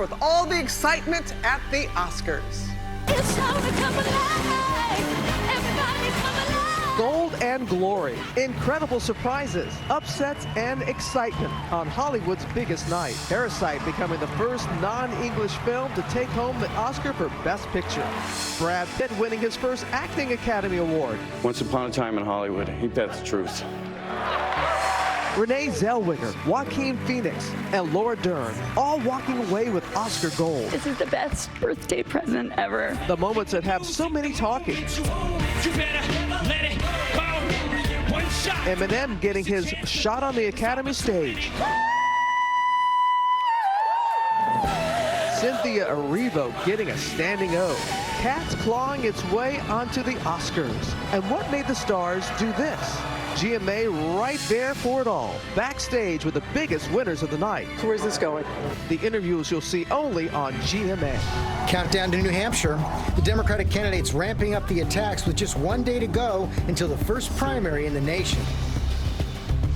With all the excitement at the Oscars. It's time to come alive. Everybody come alive. Gold and glory, incredible surprises, upsets, and excitement on Hollywood's biggest night. Parasite becoming the first non-English film to take home the Oscar for Best Picture. Brad Pitt winning his first Acting Academy Award. Once upon a time in Hollywood, ain't that the truth? Renee Zellweger, Joaquin Phoenix, and Laura Dern, all walking away with Oscar gold. This is the best birthday present ever. The moments that have so many talking. Eminem getting his shot on the Academy stage. Cynthia Erivo getting a standing O. Cats clawing its way onto the Oscars. And what made the stars do this? GMA right there for it all. Backstage with the biggest winners of the night. So where's this going? The interviews you'll see only on GMA. Countdown to New Hampshire. The Democratic candidates ramping up the attacks with just one day to go until the first primary in the nation.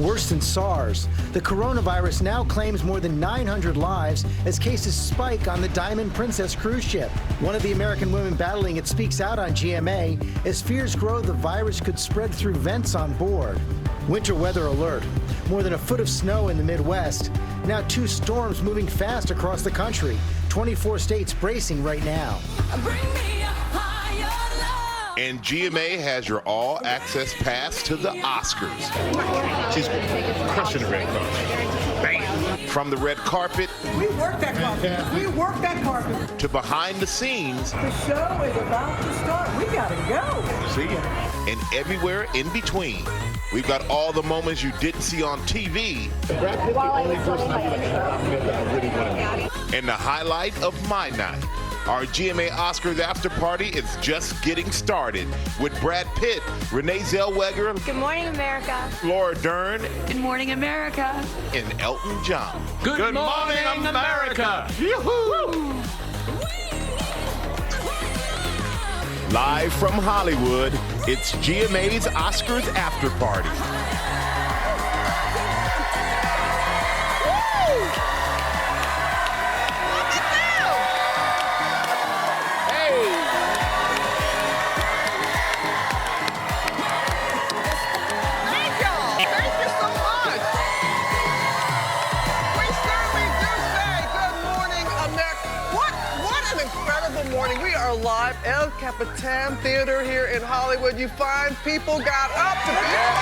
Worse than SARS, the coronavirus now claims more than 900 lives as cases spike on the Diamond Princess cruise ship. One of the American women battling it speaks out on GMA as fears grow the virus could spread through vents on board. Winter weather alert. More than a foot of snow in the Midwest. Now 2 storms moving fast across the country. 24 states bracing right now. Bring me a higher love. And GMA has your all-access pass to the Oscars. She's crushing the red carpet. Bam! From the red carpet We worked that carpet. We worked that carpet. to behind the scenes The show is about to start. We gotta go. See ya. and everywhere in between. We've got all the moments you didn't see on TV Brad Pitt, the only person I really want to meet. and the highlight of my night. Our GMA Oscars after party is just getting started with Brad Pitt, Renee Zellweger, Good morning, America. Laura Dern, Good morning, America. and Elton John. Good morning, America! Live from Hollywood, it's GMA's Oscars after party. Thank y'all. Thank you so much. We certainly do say good morning, America. What an incredible morning. We are live El Capitan Theater here in Hollywood. You find people got up to be here.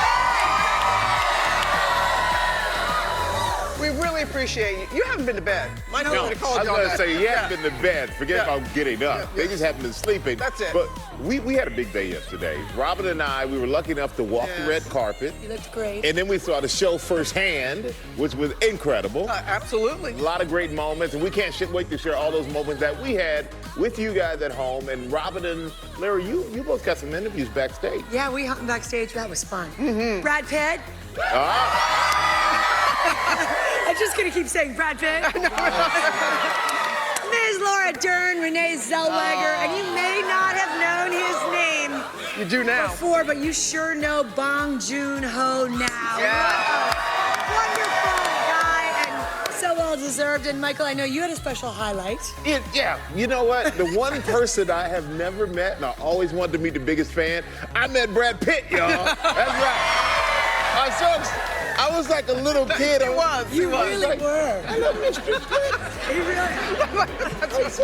We really appreciate you. You haven't been to bed. My husband would have I called was you on going that. to say, you haven't been to bed. Forget Yeah. about getting up. Yeah. They just haven't been sleeping. That's it. But we had a big day yesterday. Robin and I, we were lucky enough to walk the red carpet. You looked great. And then we saw the show firsthand, which was incredible. Absolutely. A lot of great moments, and we can't wait to share all those moments that we had with you guys at home. And Robin and Larry, you both got some interviews backstage. Yeah, we hung backstage. That was fun. Brad Pitt. I'm just gonna keep saying Brad Pitt. Ms. Laura Dern, Renee Zellweger, and you may not have known his name You do now. before, but you sure know Bong Joon-ho now. Yeah. Wonderful guy and so well deserved. And Michael, I know you had a special highlight. Yeah, you know what? The one person I have never met, and I always wanted to meet the biggest fan, I met Brad Pitt, y'all. That's right. I was like a little kid. You really were. I love Mr. Pitt. He really, It's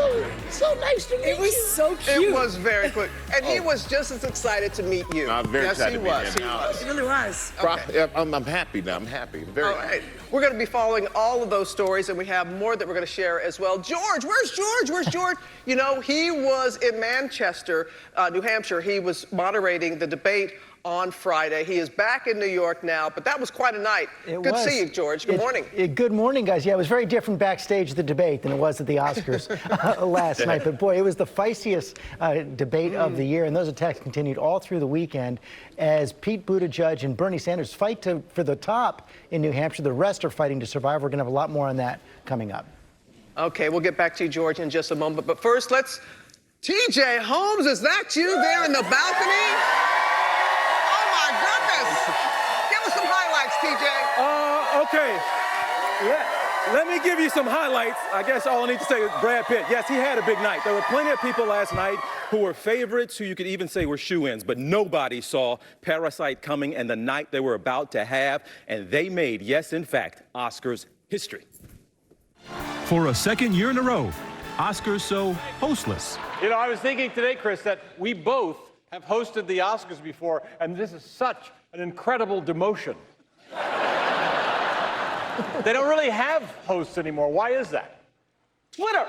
so nice to meet it was so cute. It was very quick. And he was just as excited to meet you. I'm very excited to meet him He now. was. It really was. Okay. I'm happy now. I'm happy. Very All right. We're going to be following all of those stories, and we have more that we're going to share as well. George, where's George? Where's George? You know, he was in Manchester, New Hampshire. He was moderating the debate on Friday. He is back in New York now, but that was quite a night. Good to see you, George. Good morning. Good morning, guys. Yeah, it was very different backstage at the debate than it was at the Oscars last night. But boy, it was the feistiest debate of the year, and those attacks continued all through the weekend as Pete Buttigieg and Bernie Sanders fight for the top in New Hampshire. The rest are fighting to survive. We're going to have a lot more on that coming up. Okay, we'll get back to you, George, in just a moment. But first, TJ Holmes, is that you there in the balcony? Give us some highlights, TJ. Okay. Let me give you some highlights. I guess all I need to say is Brad Pitt. Yes, he had a big night. There were plenty of people last night who were favorites, who you could even say were shoo-ins, but nobody saw Parasite coming and the night they were about to have, and they made, yes, in fact, Oscars history. For a second year in a row, Oscars so hostless. You know, I was thinking today, Chris, that we both have hosted the Oscars before, and this is such an incredible demotion. They don't really have hosts anymore. Why is that? Twitter!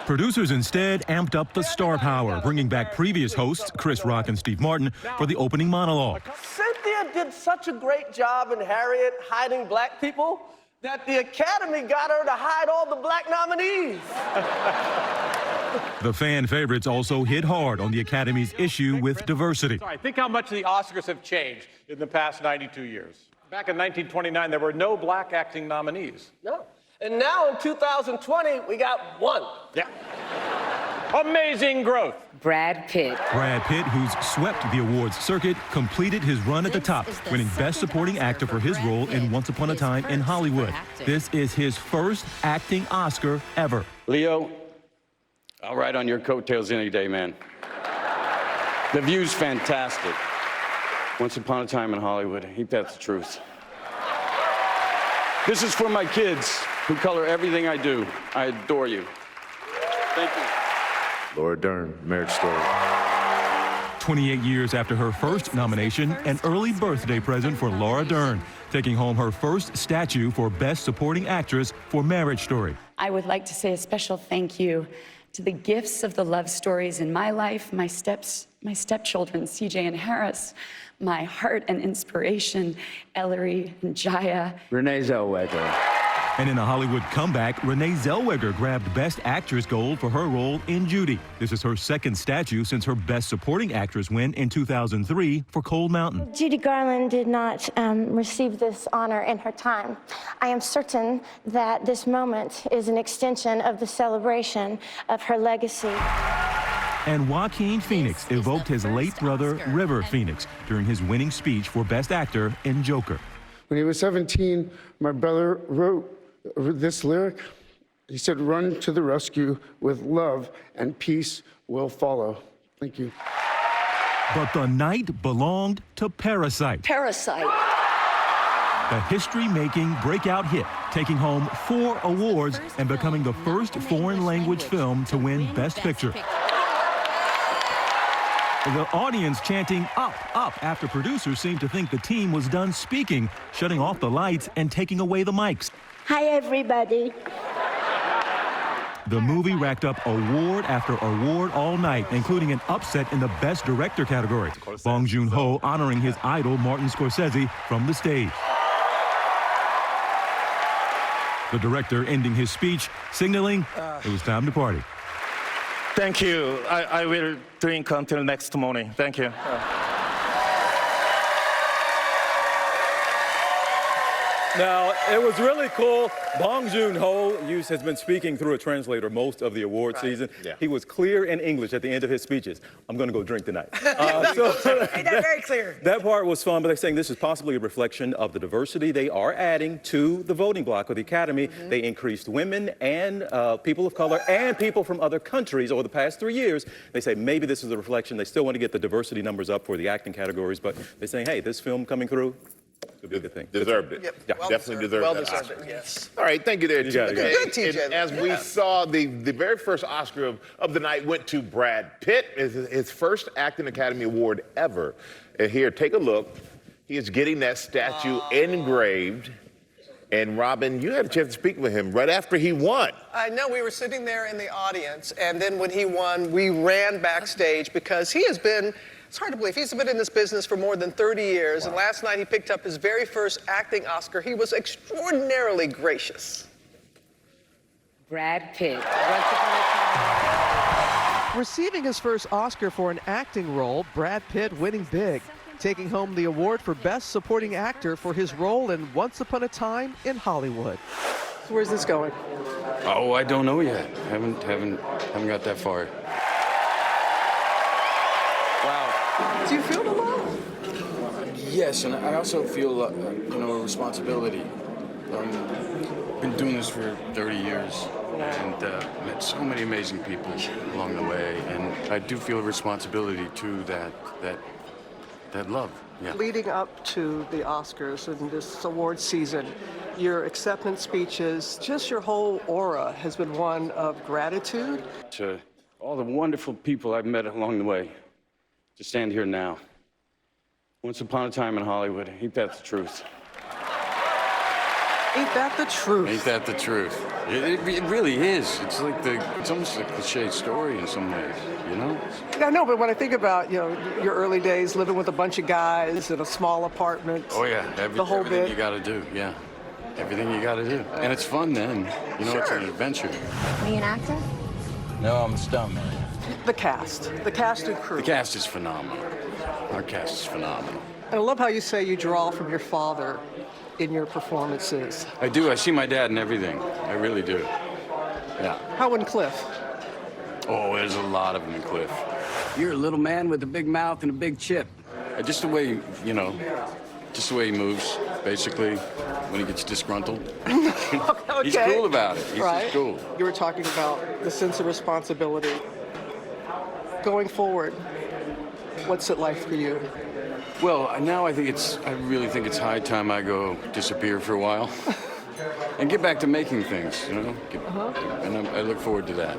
Producers instead amped up the star power, bringing back previous hosts, Chris Rock and Steve Martin, for the opening monologue. Cynthia did such a great job in Harriet hiding black people that the Academy got her to hide all the black nominees. The fan favorites also hit hard on the Academy's issue with diversity. Sorry, think how much the Oscars have changed in the past 92 years. Back in 1929, there were no black acting nominees. No. And now in 2020, we got one. Yeah. Amazing growth. Brad Pitt. Brad Pitt, who's swept the awards circuit, completed his run at the top, winning Best Supporting Actor for his role in Once Upon a Time in Hollywood. This is his first acting Oscar ever. Leo, I'll ride on your coattails any day, man. The view's fantastic. Once Upon a Time in Hollywood, ain't that the truth? This is for my kids who color everything I do. I adore you. Thank you. Laura Dern, Marriage Story. 28 years after her first nomination, an early birthday present for Laura Dern, taking home her first statue for Best Supporting Actress for Marriage Story. I would like to say a special thank you to the gifts of the love stories in my life, my stepchildren, CJ and Harris, my heart and inspiration, Ellery and Jaya. Renee Zellweger. And in a Hollywood comeback, Renee Zellweger grabbed Best Actress gold for her role in Judy. This is her second statue since her Best Supporting Actress win in 2003 for Cold Mountain. Judy Garland did not receive this honor in her time. I am certain that this moment is an extension of the celebration of her legacy. And Joaquin Phoenix evoked his late brother, River Phoenix, during his winning speech for Best Actor in Joker. When he was 17, my brother wrote this lyric. He said, "Run to the rescue with love and peace will follow." Thank you. But the night belonged to Parasite. Parasite. The history-making breakout hit, taking home 4 awards and becoming the first foreign language film to win Best Picture. The audience chanting "up, up" after producers seemed to think the team was done speaking, shutting off the lights and taking away the mics. Hi, everybody. The movie racked up award after award all night, including an upset in the Best Director category. Bong Joon-ho honoring his idol Martin Scorsese from the stage. The director ending his speech, signaling it was time to party. Thank you. I will drink until next morning. Thank you. Now, it was really cool. Bong Joon-ho has been speaking through a translator most of the award season. Yeah. He was clear in English at the end of his speeches. I'm going to go drink tonight. Made that very clear. That part was fun, but they're saying this is possibly a reflection of the diversity they are adding to the voting block of the Academy. They increased women and people of color and people from other countries over the past 3 years. They say maybe this is a reflection. They still want to get the diversity numbers up for the acting categories, but they're saying, hey, this film coming through, could be a good thing. Deserved it. Yep. Yeah. Well Definitely deserved well that deserved Oscar. it, yes. All right, thank you there, TJ. Good, TJ. And as we saw, the very first Oscar of the night went to Brad Pitt, his first acting Academy Award ever. And here, take a look. He is getting that statue engraved. And Robin, you had a chance to speak with him right after he won. I know, we were sitting there in the audience, and then when he won, we ran backstage because he has been, it's hard to believe, he's been in this business for more than 30 years, and last night he picked up his very first acting Oscar. He was extraordinarily gracious. Brad Pitt. Receiving his first Oscar for an acting role, Brad Pitt winning big, taking home the award for Best Supporting Actor for his role in Once Upon a Time in Hollywood. So where's this going? Oh, I don't know yet. Haven't got that far. Wow. Do you feel the love? Yes, and I also feel, a responsibility. been doing this for 30 years and met so many amazing people along the way, and I do feel a responsibility to that love. Yeah. Leading up to the Oscars and this award season, your acceptance speeches, just your whole aura has been one of gratitude. To all the wonderful people I've met along the way, to stand here now. Once upon a time in Hollywood, ain't that the truth? Ain't that the truth? Ain't that the truth? It really is. It's almost a cliche story in some ways, you know? Yeah, no, but when I think about, your early days living with a bunch of guys in a small apartment. Oh yeah, the whole everything bit. you gotta do, yeah. Everything you gotta do. And it's fun then. You know, It's an adventure. Are you an actor? No, I'm a stuntman. The cast and crew. The cast is phenomenal. Our cast is phenomenal. And I love how you say you draw from your father in your performances. I do. I see my dad in everything. I really do. Yeah. How in Cliff? Oh, there's a lot of them in Cliff. You're a little man with a big mouth and a big chip. Just the way, just the way he moves, basically, when he gets disgruntled. Okay. He's cool about it. He's right. just cool. You were talking about the sense of responsibility. Going forward, what's it like for you? Well, now I really think it's high time I go disappear for a while and get back to making things, And I look forward to that.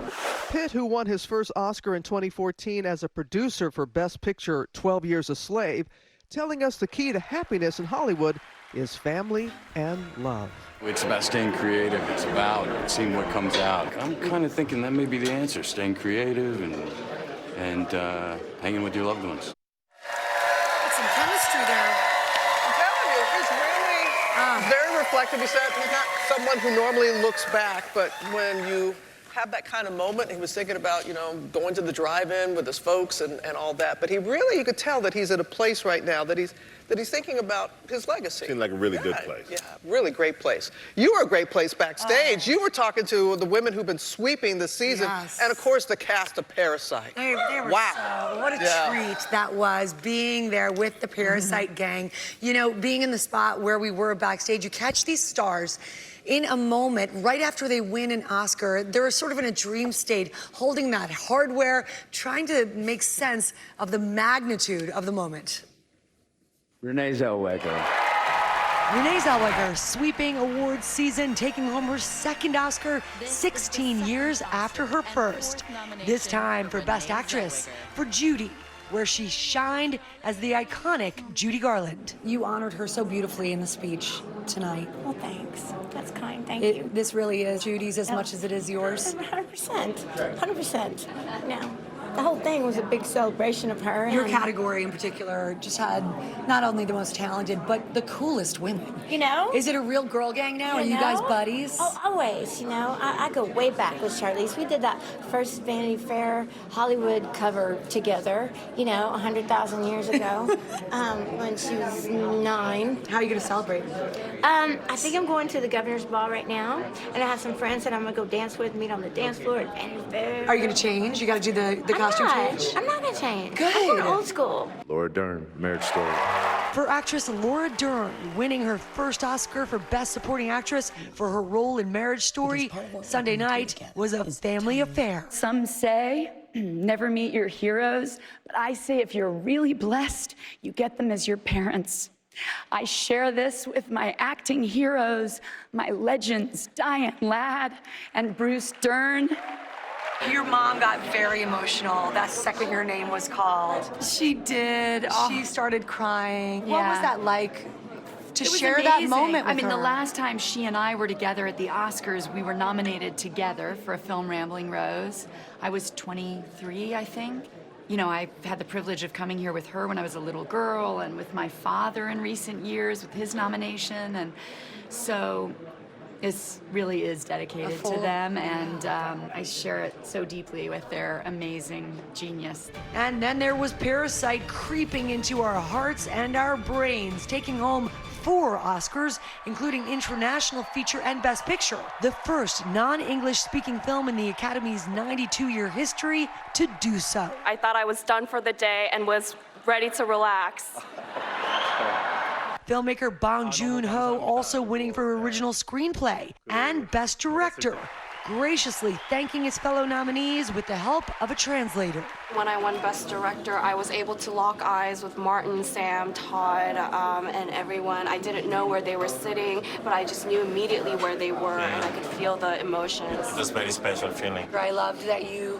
Pitt, who won his first Oscar in 2014 as a producer for Best Picture 12 Years a Slave, telling us the key to happiness in Hollywood is family and love. It's about staying creative. It's about seeing what comes out. I'm kind of thinking that may be the answer, staying creative and hanging with your loved ones. Some chemistry there. I'm telling you, he's really very reflective. He said he's not someone who normally looks back, but when you have that kind of moment, he was thinking about, going to the drive-in with his folks and all that. But you could tell that he's at a place right now that he's thinking about his legacy. Seemed like a really good place. Yeah, really great place. You were a great place backstage. You were talking to the women who've been sweeping the season, and of course the cast of Parasite. They were wow. What a treat that was, being there with the Parasite gang. Being in the spot where we were backstage, you catch these stars in a moment right after they win an Oscar. They're sort of in a dream state, holding that hardware, trying to make sense of the magnitude of the moment. Renee Zellweger. Renee Zellweger sweeping awards season, taking home her second Oscar 16 years after her first. This time for Best Actress for Judy, where she shined as the iconic Judy Garland. You honored her so beautifully in the speech tonight. Well, thanks. That's kind. Thank you. This really is Judy's as much as it is yours. 100%. 100%. No. The whole thing was a big celebration of her. Your category in particular just had not only the most talented, but the coolest women. Is it a real girl gang now? Are you guys buddies? Oh, always. I go way back with Charlize. We did that first Vanity Fair Hollywood cover together, 100,000 years ago, when she was 9. How are you going to celebrate? I think I'm going to the Governor's Ball right now, and I have some friends that I'm going to go dance with, meet on the dance floor at Vanity Fair. Are you going to change? You got to do the costume change? I'm not going to change. Good. I'm going old school. Laura Dern, Marriage Story. For actress Laura Dern, winning her first Oscar for Best Supporting Actress for her role in Marriage Story, Sunday night was a family affair. Some say never meet your heroes, but I say if you're really blessed, you get them as your parents. I share this with my acting heroes, my legends, Diane Ladd and Bruce Dern. Your mom got very emotional that second your name was called. She did. She started crying. Yeah. What was that like to It was share that amazing. moment with I mean, her? the last time she and I were together at the Oscars, we were nominated together for a film, Rambling Rose. I was 23, I think. I've had the privilege of coming here with her when I was a little girl and with my father in recent years with his nomination. And so this really is dedicated to them, and I share it so deeply with their amazing genius. And then there was Parasite creeping into our hearts and our brains, taking home 4 Oscars, including International Feature and Best Picture, the first non-English speaking film in the Academy's 92-year history to do so. I thought I was done for the day and was ready to relax. Filmmaker Bong Joon-ho also winning for original screenplay and Best Director, graciously thanking his fellow nominees with the help of a translator. When I won Best Director, I was able to lock eyes with Martin, Sam, Todd, and everyone. I didn't know where they were sitting, but I just knew immediately where they were, and I could feel the emotions. It was a very special feeling. I loved that you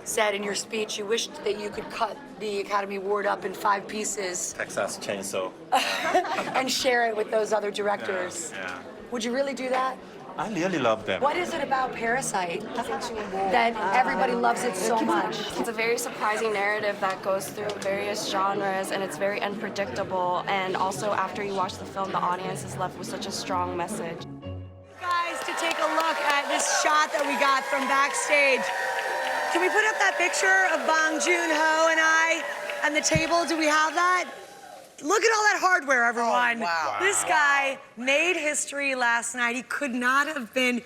said in your speech you wished that you could cut the Academy Award up in 5 pieces Texas Chainsaw. and share it with those other directors. Yeah. Would you really do that? I really love them. What is it about Parasite that everybody loves it so much? It's a very surprising narrative that goes through various genres, and it's very unpredictable. And also, after you watch the film, the audience is left with such a strong message. Guys, to take a look at this shot that we got from backstage. Can we put up that picture of Bong Joon-ho and I on the table? Do we have that? Look at all that hardware, everyone. Oh, wow. This guy made history last night. He could not have been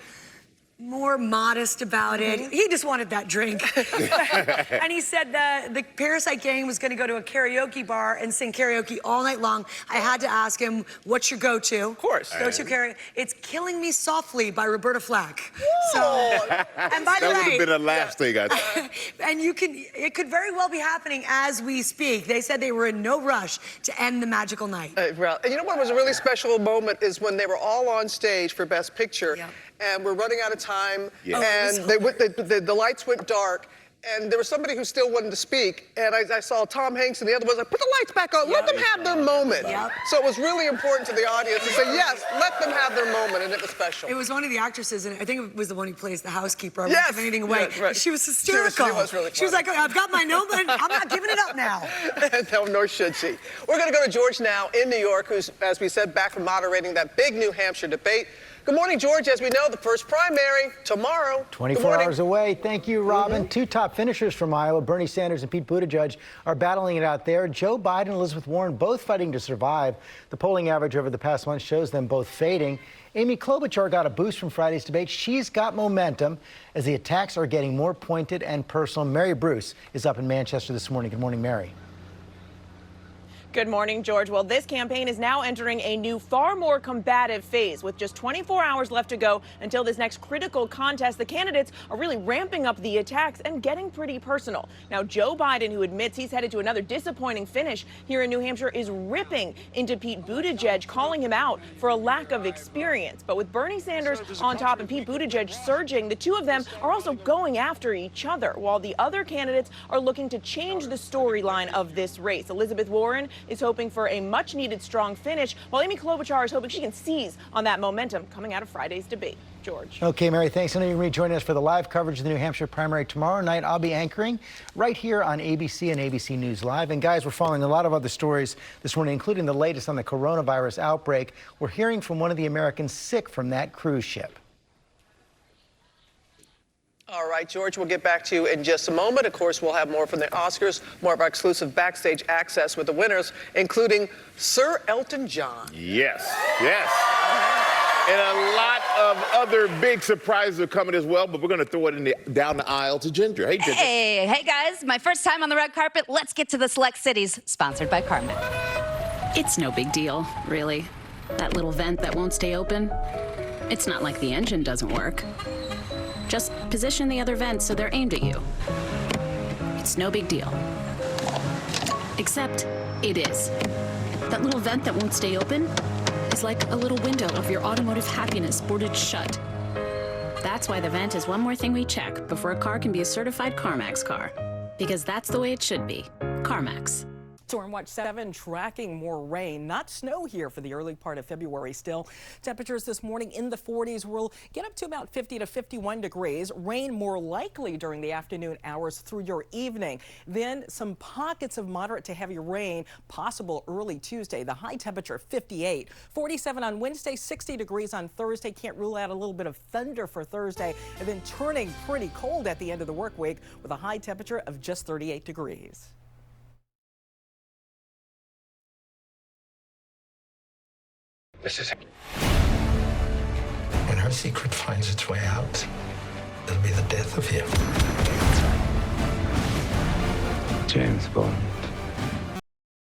more modest about it. He just wanted that drink. And he said the Parasite gang was going to go to a karaoke bar and sing karaoke all night long. I had to ask him, what's your go-to? Of course. Go-to karaoke. It's Killing Me Softly by Roberta Flack. So, and by the That would way, have been the last thing I thought. and it could very well be happening as we speak. They said they were in no rush to end the magical night. Well, and you know what was a really special moment is when they were all on stage for Best Picture, and we're running out of time, and the lights went dark, and there was somebody who still wanted to speak, and I saw Tom Hanks and the other ones like, put the lights back on, let them have their moment. So it was really important to the audience to say, yes, let them have their moment, and it was special. It was one of the actresses, and I think it was the one who plays the housekeeper. I won't give anything away. Yes, right. She was hysterical. She was really funny. She was like, I've got my moment, I'm not giving it up now. No, nor should she. We're going to go to George now in New York, who's, as we said, back from moderating that big New Hampshire debate. Good morning, George. As we know, the first primary tomorrow. 24 hours away. Thank you, Robin. Two top finishers from Iowa, Bernie Sanders and Pete Buttigieg, are battling it out there. Joe Biden and Elizabeth Warren both fighting to survive. The polling average over the past month shows them both fading. Amy Klobuchar got a boost from Friday's debate. She's got momentum as the attacks are getting more pointed and personal. Mary Bruce is up in Manchester this morning. Good morning, Mary. Good morning, George. Well, this campaign is now entering a new, far more combative phase. With just 24 hours left to go until this next critical contest, the candidates are really ramping up the attacks and getting pretty personal. Now, Joe Biden, who admits he's headed to another disappointing finish here in New Hampshire, is ripping into Pete Buttigieg, calling him out for a lack of experience. But with Bernie Sanders on top and Pete Buttigieg surging, the two of them are also going after each other, while the other candidates are looking to change the storyline of this race. Elizabeth Warren is hoping for a much-needed strong finish, while Amy Klobuchar is hoping she can seize on that momentum coming out of Friday's debate. George. Okay, Mary, thanks. I know you're going to be joining us for the live coverage of the New Hampshire primary tomorrow night. I'll be anchoring right here on ABC and ABC News Live. And guys, we're following a lot of other stories this morning, including the latest on the coronavirus outbreak. We're hearing from one of the Americans sick from that cruise ship. All right, George, we'll get back to you in just a moment. Of course, we'll have more from the Oscars, more of our exclusive backstage access with the winners, including Sir Elton John. Yes, yes. And a lot of other big surprises are coming as well, but we're going to throw it down the aisle to Ginger. Hey, Ginger. Hey guys, my first time on the red carpet. Let's get to the Select Cities, sponsored by Carmen. It's no big deal, really. That little vent that won't stay open, it's not like the engine doesn't work. Just position the other vents so they're aimed at you. It's no big deal. Except it is. That little vent that won't stay open is like a little window of your automotive happiness boarded shut. That's why the vent is one more thing we check before a car can be a certified CarMax car. Because that's the way it should be. CarMax. Storm Watch 7 tracking more rain, not snow here for the early part of February still. Temperatures this morning in the 40s will get up to about 50 to 51 degrees. Rain more likely during the afternoon hours through your evening. Then some pockets of moderate to heavy rain possible early Tuesday. The high temperature 58, 47 on Wednesday, 60 degrees on Thursday. Can't rule out a little bit of thunder for Thursday, and then turning pretty cold at the end of the work week with a high temperature of just 38 degrees. When her secret finds its way out, it'll be the death of him. James Bond.